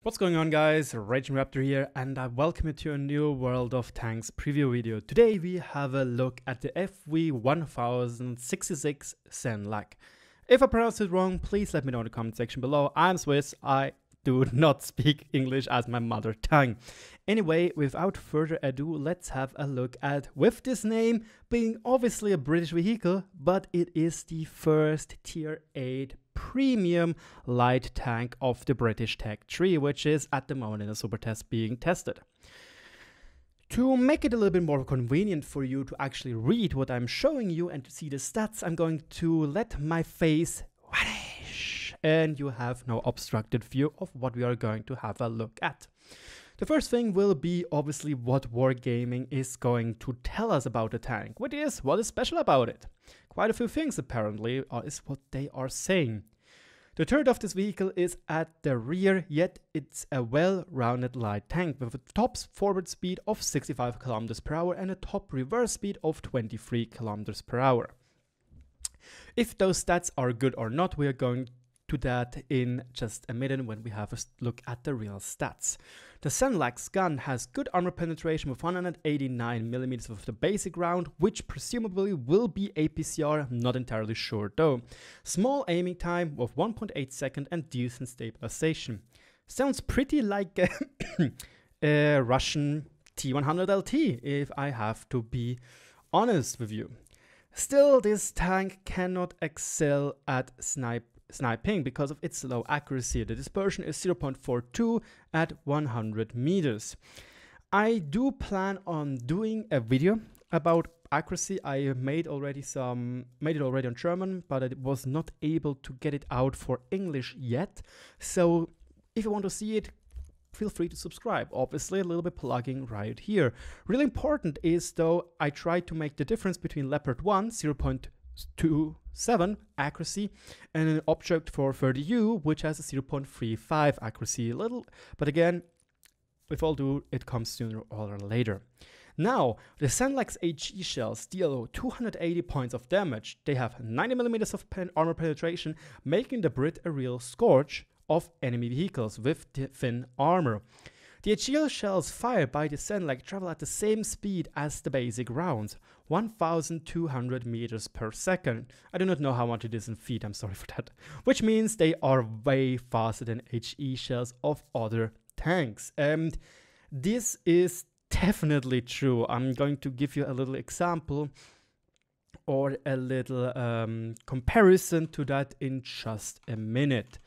What's going on, guys? RagingRaptor here, and I welcome you to a new World of Tanks preview video. Today we have a look at the FW1066 SENLAC. If I pronounce it wrong, please let me know in the comment section below. I'm Swiss, I do not speak English as my mother tongue. Anyway, without further ado, let's have a look at, with this name being obviously a British vehicle, but it is the first tier 8 premium light tank of the British Tech tree, which is at the moment in a super test being tested. To make it a little bit more convenient for you to actually read what I'm showing you and to see the stats, I'm going to let my face vanish and you have no obstructed view of what we are going to have a look at. The first thing will be obviously what Wargaming is going to tell us about the tank. What is special about it? Quite a few things apparently is what they are saying. The turret of this vehicle is at the rear, yet it's a well-rounded light tank with a top forward speed of 65 km per hour and a top reverse speed of 23 km per hour. If those stats are good or not, we are going to that in just a minute when we have a look at the real stats. The SENLAC's gun has good armor penetration with 189mm of the basic round, which presumably will be APCR, not entirely sure though. Small aiming time of 1.8 seconds and decent stabilization. Sounds pretty like a Russian T100LT, if I have to be honest with you. Still, this tank cannot excel at sniping because of its low accuracy. The dispersion is 0.42 at 100 meters. I do plan on doing a video about accuracy. I made it already on German, but I was not able to get it out for English yet. So if you want to see it, feel free to subscribe. Obviously, a little bit plugging right here. Really important is though, I tried to make the difference between Leopard 1 0.27 accuracy and an object for 30U which has a 0.35 accuracy. But again, with all due, it comes sooner or later. Now, the SENLAC's HE shells deal 280 points of damage. They have 90mm of armor penetration, making the Brit a real scourge of enemy vehicles with thin armor. The HE shells fired by the SENLAC travel at the same speed as the basic rounds, 1,200 meters per second. I do not know how much it is in feet, I'm sorry for that. Which means they are way faster than HE shells of other tanks. And this is definitely true. I'm going to give you a little example or a little comparison to that in just a minute.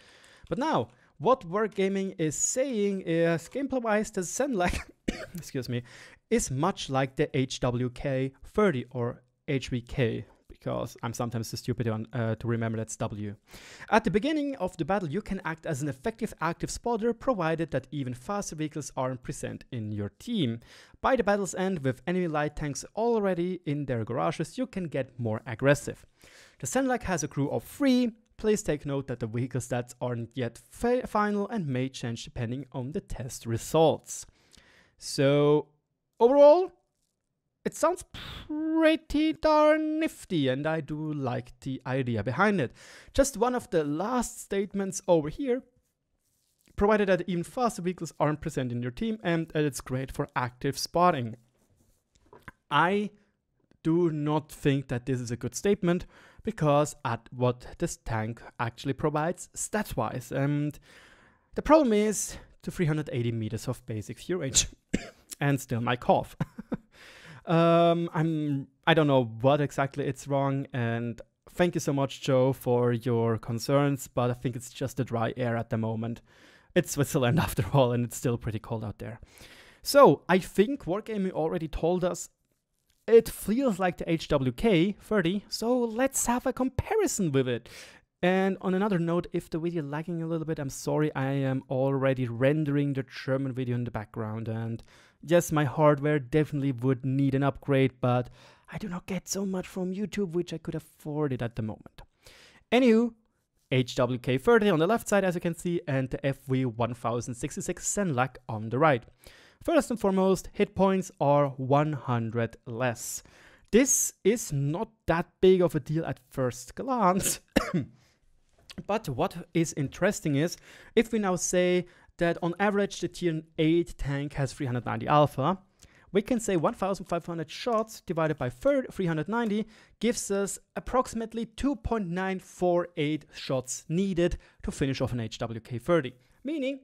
But now, what Wargaming is saying is, gameplay-wise, the SENLAC excuse me, is much like the HWK-30 or HVK, because I'm sometimes too stupid to remember that's W. At the beginning of the battle, you can act as an effective active spotter, provided that even faster vehicles aren't present in your team. By the battle's end, with enemy light tanks already in their garages, you can get more aggressive. The SENLAC has a crew of 3. Please take note that the vehicle stats aren't yet final and may change depending on the test results. So, overall, it sounds pretty darn nifty and I do like the idea behind it. Just one of the last statements over here, provided that even faster vehicles aren't present in your team and that it's great for active spotting. I do not think that this is a good statement because at what this tank actually provides stats-wise. And the problem is the 380 meters of basic fuel range and still my cough. I don't know what exactly it's wrong, and thank you so much, Joe, for your concerns, but I think it's just the dry air at the moment. It's Switzerland after all, and it's still pretty cold out there. So I think Wargaming already told us it feels like the HWK-30, so let's have a comparison with it. And on another note, if the video lagging a little bit, I'm sorry, I am already rendering the German video in the background. And yes, my hardware definitely would need an upgrade, but I do not get so much from YouTube, which I could afford it at the moment. Anywho, HWK-30 on the left side, as you can see, and the FW1066 SENLAC on the right. First and foremost, hit points are 100 less. This is not that big of a deal at first glance, but what is interesting is, if we now say that on average the tier 8 tank has 390 alpha, we can say 1,500 shots divided by 390 gives us approximately 2.948 shots needed to finish off an HWK-30. Meaning,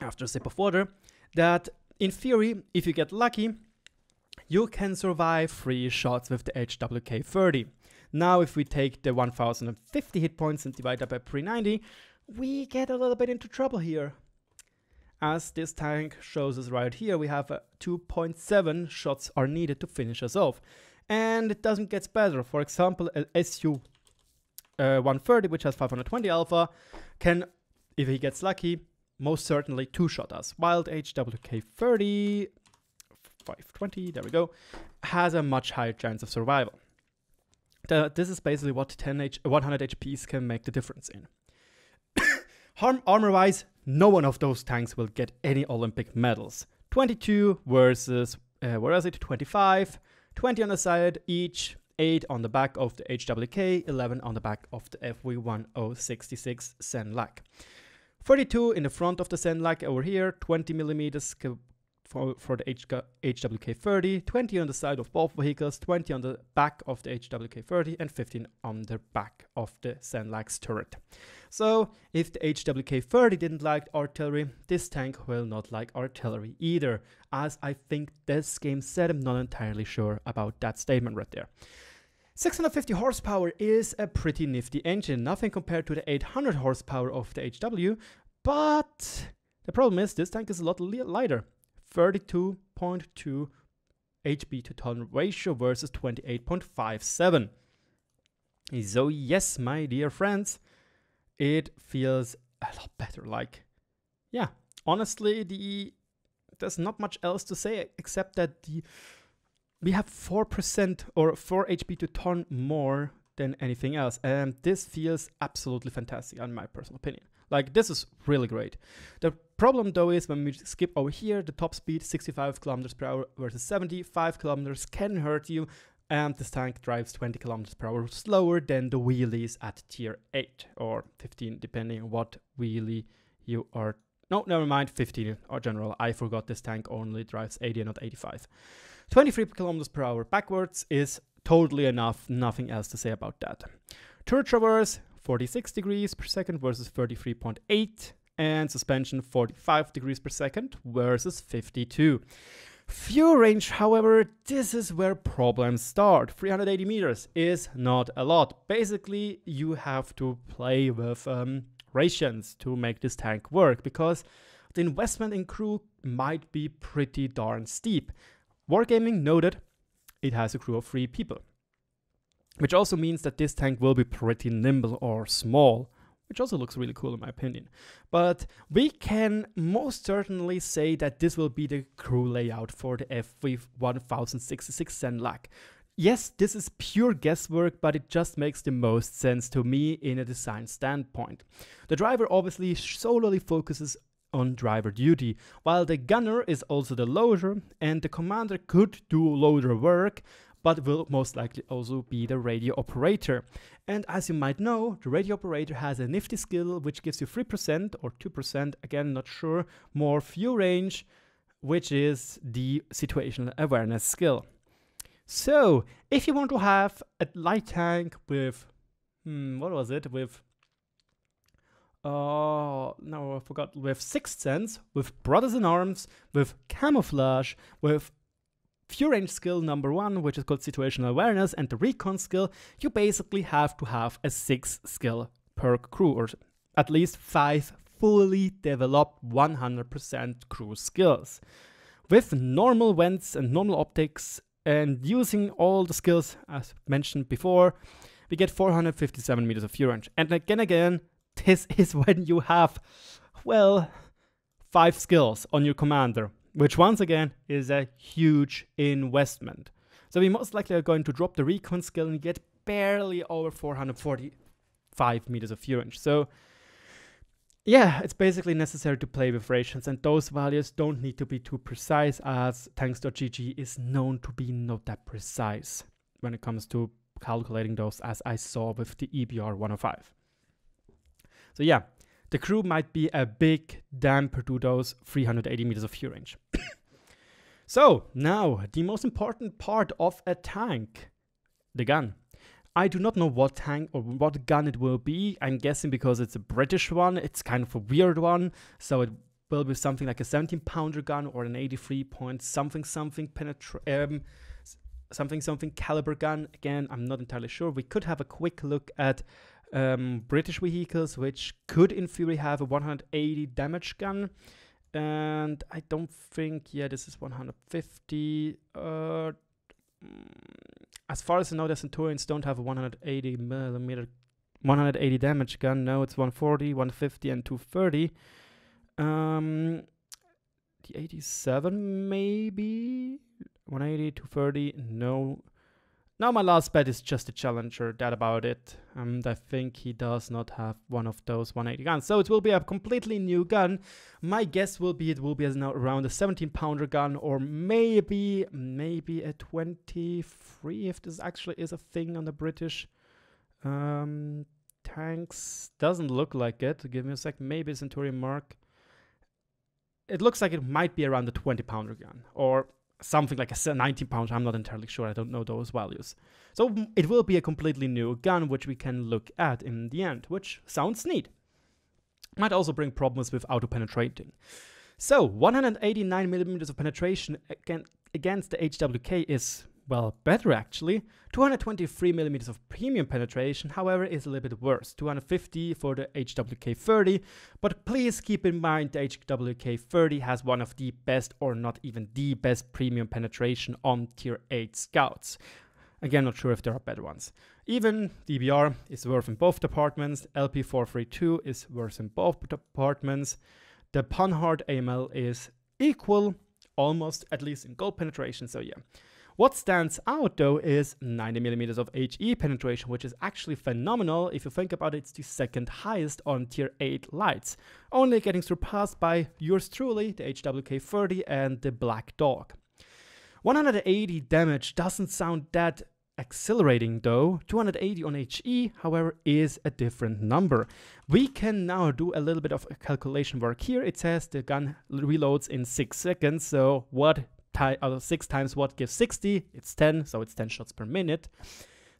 after a sip of water, that in theory, if you get lucky, you can survive 3 shots with the HWK-30. Now, if we take the 1,050 hit points and divide that by 390, we get a little bit into trouble here. As this tank shows us right here, we have 2.7 shots are needed to finish us off. And it doesn't get better. For example, SU 130, which has 520 alpha, can, if he gets lucky, most certainly 2-shot us. While the HWK-30, 520, there we go, has a much higher chance of survival. This is basically what 100 HPs can make the difference in. Armor-wise, no one of those tanks will get any Olympic medals. 22 versus, where is it, 25, 20 on the side each, 8 on the back of the HWK, 11 on the back of the FV1066 SENLAC. 32 in the front of the SENLAC over here, 20 millimeters for the HWK-30, 20 on the side of both vehicles, 20 on the back of the HWK-30, and 15 on the back of the SENLAC's turret. So, if the HWK-30 didn't like artillery, this tank will not like artillery either, as I think this game said. I'm not entirely sure about that statement right there. 650 horsepower is a pretty nifty engine, nothing compared to the 800 horsepower of the HW, but the problem is this tank is a lot lighter. 32.2 HP to ton ratio versus 28.57. So yes, my dear friends, it feels a lot better. Like, yeah, honestly, there's not much else to say except that we have 4% or 4 HP to ton more than anything else, and this feels absolutely fantastic in my personal opinion. Like, this is really great. The problem though is when we skip over here, the top speed 65 kilometers per hour versus 75 kilometers can hurt you, and this tank drives 20 kilometers per hour slower than the wheelies at tier 8 or 15, depending on what wheelie you are. No, never mind, 15 or general. I forgot this tank only drives 80 and not 85. 23 kilometers per hour backwards is totally enough, nothing else to say about that. Turret traverse 46 degrees per second versus 33.8, and suspension 45 degrees per second versus 52. Fuel range, however, this is where problems start. 380 meters is not a lot. Basically, you have to play with rations to make this tank work, because the investment in crew might be pretty darn steep. Wargaming noted it has a crew of 3 people, which also means that this tank will be pretty nimble or small, which also looks really cool in my opinion. But we can most certainly say that this will be the crew layout for the FV1066 SENLAC. Yes, this is pure guesswork, but it just makes the most sense to me in a design standpoint. The driver obviously solely focuses on driver duty, while the gunner is also the loader, and the commander could do loader work, but will most likely also be the radio operator. And as you might know, the radio operator has a nifty skill which gives you 3% or 2%, again not sure, more fuel range, which is the situational awareness skill. So, if you want to have a light tank with, what was it, with, no, I forgot, with Sixth Sense, with Brothers in Arms, with Camouflage, with fuel range skill number 1, which is called situational awareness, and the recon skill, you basically have to have a 6 skill per crew, or at least 5 fully developed 100% crew skills. With normal vents and normal optics, and using all the skills as mentioned before, we get 457 meters of fuel range. And again, this is when you have, well, 5 skills on your commander, which once again is a huge investment. So we most likely are going to drop the recon skill and get barely over 445 meters of fuel range. So yeah, it's basically necessary to play with rations, and those values don't need to be too precise, as tanks.gg is known to be not that precise when it comes to calculating those, as I saw with the EBR 105. So yeah, the crew might be a big damper to those 380 meters of view range. So now the most important part of a tank, the gun. I do not know what tank or what gun it will be. I'm guessing because it's a British one, it's kind of a weird one. So it will be something like a 17-pounder gun or an 83 point something caliber gun. Again, I'm not entirely sure. We could have a quick look at British vehicles, which could in theory have a 180 damage gun. And I don't think, yeah, this is 150. As far as I know, the Centurions don't have a 180 millimeter, 180 damage gun. No, it's 140, 150, and 230. The 87 maybe, 180, 230. No. Now my last bet is just a Challenger. That about it. I think he does not have one of those 180 guns. So it will be a completely new gun. My guess will be it will be now around a 17-pounder gun, or maybe a 23, if this actually is a thing on the British tanks. Doesn't look like it. Give me a sec. Maybe a Centurion Mark. It looks like it might be around the 20-pounder gun, or something like a 19-pounder. I'm not entirely sure. I don't know those values. So it will be a completely new gun, which we can look at in the end, which sounds neat. Might also bring problems with auto-penetrating. So 189 millimeters of penetration against the HWK is, well, better actually. 223 millimeters of premium penetration, however, is a little bit worse. 250 for the HWK 30, but please keep in mind the HWK 30 has one of the best, or not even the best, premium penetration on tier 8 scouts. Again, not sure if there are better ones. Even DBR is worse in both departments. LP432 is worse in both departments. The Panhard AML is equal, almost, at least in gold penetration, so yeah. What stands out though is 90 millimeters of HE penetration, which is actually phenomenal. If you think about it, it's the second highest on tier 8 lights, only getting surpassed by yours truly, the HWK 30 and the Black Dog. 180 damage doesn't sound that exhilarating though. 280 on HE, however, is a different number. We can now do a little bit of calculation work here. It says the gun reloads in 6 seconds, so what 6 times what gives 60? It's 10, so it's 10 shots per minute.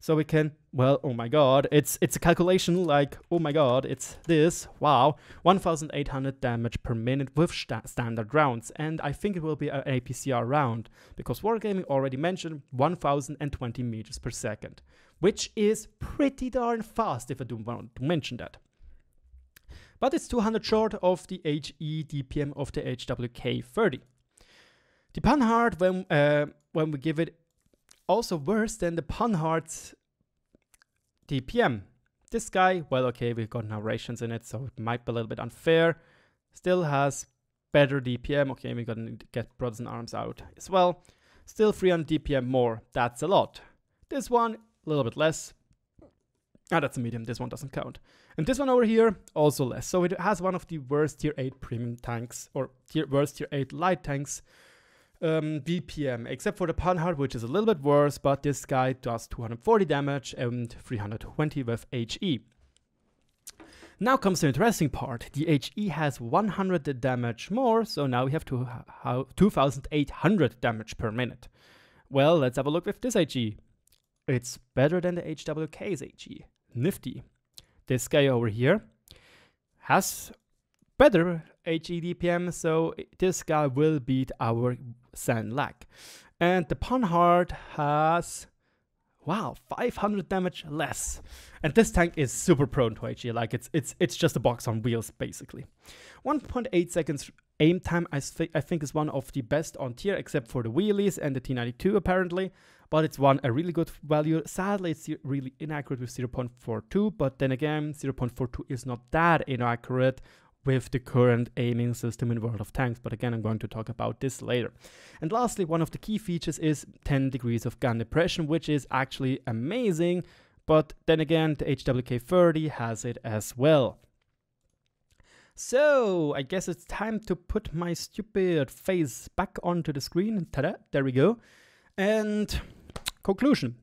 So we can, well, oh my god, it's a calculation like, oh my god, it's this, wow, 1,800 damage per minute with standard rounds. And I think it will be an APCR round, because Wargaming already mentioned 1,020 meters per second, which is pretty darn fast if I do want to mention that. But it's 200 short of the HE DPM of the HWK 30. The Panhard, when we give it, also worse than the Panhard's DPM. This guy, well, okay, we've got narrations in it, so it might be a little bit unfair. Still has better DPM. Okay, we're gonna get Brothers in Arms out as well. Still 300 DPM more. That's a lot. This one, a little bit less. Ah, that's a medium. This one doesn't count. And this one over here, also less. So it has one of the worst tier 8 premium tanks, or worst tier 8 light tanks. DPM, except for the Panhard, which is a little bit worse, but this guy does 240 damage and 320 with HE. Now comes the interesting part. The HE has 100 damage more, so now we have 2,800 damage per minute. Well, let's have a look with this HE. It's better than the HWK's HE. Nifty. This guy over here has better HE DPM, so this guy will beat our SENLAC. And the Panhard has, wow, 500 damage less. And this tank is super prone to HE, like it's just a box on wheels basically. 1.8 seconds aim time I think is one of the best on tier, except for the wheelies and the T92 apparently. But it's a really good value. Sadly, it's really inaccurate with 0.42, but then again, 0.42 is not that inaccurate with the current aiming system in World of Tanks, but again, I'm going to talk about this later. And lastly, one of the key features is 10 degrees of gun depression, which is actually amazing, but then again, the HWK 30 has it as well. So, I guess it's time to put my stupid face back onto the screen. Ta-da, there we go. And conclusion.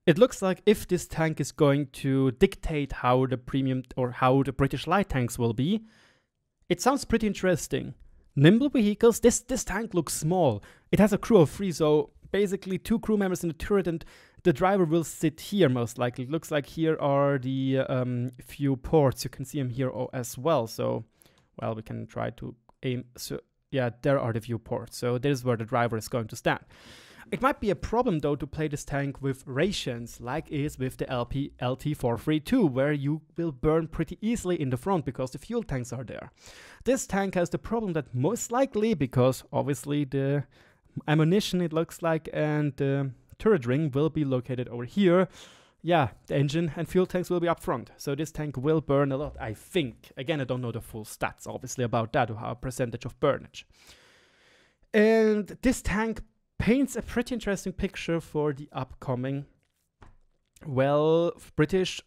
it looks like if this tank is going to dictate how the premium or how the British light tanks will be, it sounds pretty interesting. Nimble vehicles, this tank looks small. It has a crew of 3, so basically 2 crew members in the turret and the driver will sit here most likely. It looks like here are the few ports. You can see them here as well. So, well, we can try to aim. So, yeah, there are the viewports. So this is where the driver is going to stand. It might be a problem though to play this tank with rations like is with the LT432, where you will burn pretty easily in the front because the fuel tanks are there. This tank has the problem that most likely, because obviously the ammunition it looks like and the turret ring will be located over here, yeah, the engine and fuel tanks will be up front. So this tank will burn a lot, I think. Again, I don't know the full stats obviously about that or how percentage of burnage. And this tank paints a pretty interesting picture for the upcoming, well, British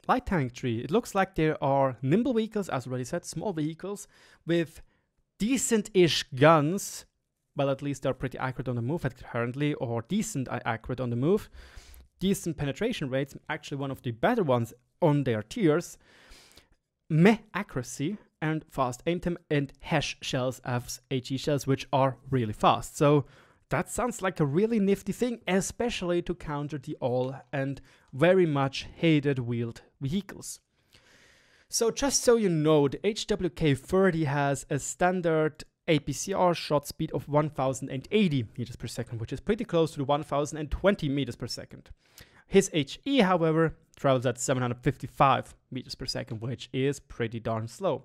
light tank tree. It looks like there are nimble vehicles, as already said, small vehicles with decent-ish guns. Well, at least they're pretty accurate on the move currently, or decent accurate on the move. Decent penetration rates, actually one of the better ones on their tiers. Meh accuracy and fast aim time, and HE shells as HE shells, which are really fast. So that sounds like a really nifty thing, especially to counter the all and very much hated wheeled vehicles. So just so you know, the HWK-30 has a standard APCR shot speed of 1080 meters per second, which is pretty close to the 1020 meters per second. His HE, however, travels at 755 meters per second, which is pretty darn slow.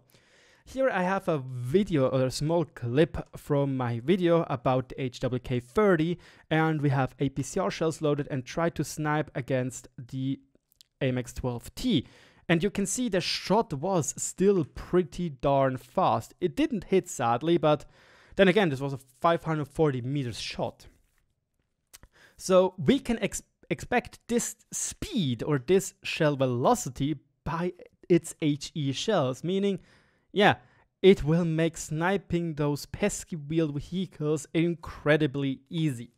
Here I have a video or a small clip from my video about the HWK-30, and we have APCR shells loaded and try to snipe against the AMX-12T. And you can see the shot was still pretty darn fast. It didn't hit sadly, but then again, this was a 540 meters shot. So we can expect this speed or this shell velocity by its HE shells, meaning, yeah, it will make sniping those pesky wheeled vehicles incredibly easy.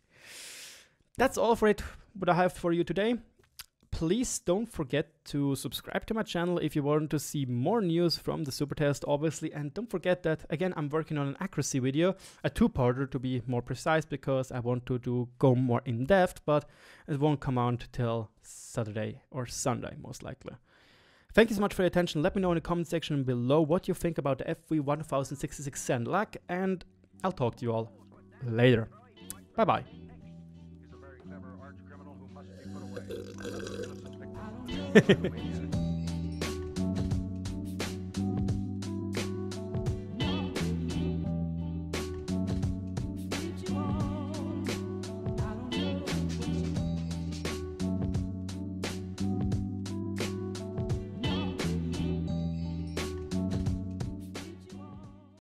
That's all for it, what I have for you today. Please don't forget to subscribe to my channel if you want to see more news from the Supertest, obviously. And don't forget that, again, I'm working on an accuracy video, a 2-parter to be more precise, because I want to go more in depth, but it won't come out till Saturday or Sunday, most likely. Thank you so much for your attention. Let me know in the comment section below what you think about the FV1066 SENLAC, and I'll talk to you all later. Bye-bye. Hehehe